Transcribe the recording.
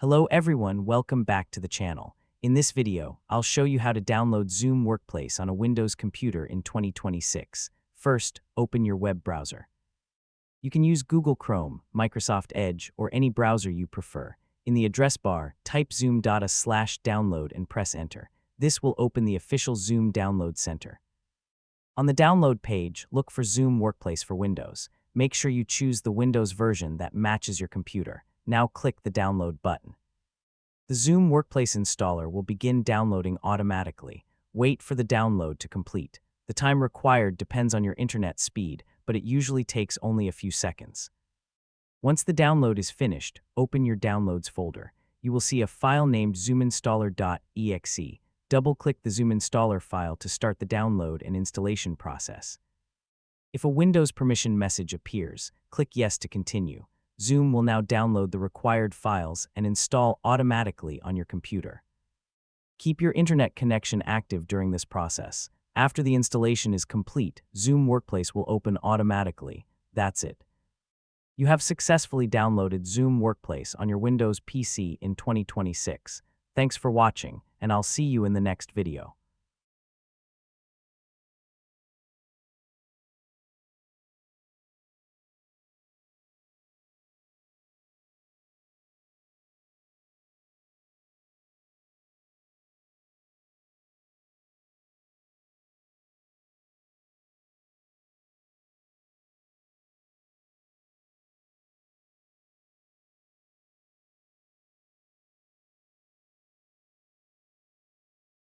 Hello everyone, welcome back to the channel. In this video, I'll show you how to download Zoom Workplace on a Windows computer in 2026. First, open your web browser. You can use Google Chrome, Microsoft Edge, or any browser you prefer. In the address bar, type zoom.a/download and press enter. This will open the official Zoom Download Center. On the download page, look for Zoom Workplace for Windows. Make sure you choose the Windows version that matches your computer. Now click the download button. The Zoom Workplace installer will begin downloading automatically. Wait for the download to complete. The time required depends on your internet speed, but it usually takes only a few seconds. Once the download is finished, open your Downloads folder. You will see a file named zoominstaller.exe. Double-click the Zoom installer file to start the download and installation process. If a Windows permission message appears, click Yes to continue. Zoom will now download the required files and install automatically on your computer. Keep your internet connection active during this process. After the installation is complete, Zoom Workplace will open automatically. That's it. You have successfully downloaded Zoom Workplace on your Windows PC in 2026. Thanks for watching, and I'll see you in the next video.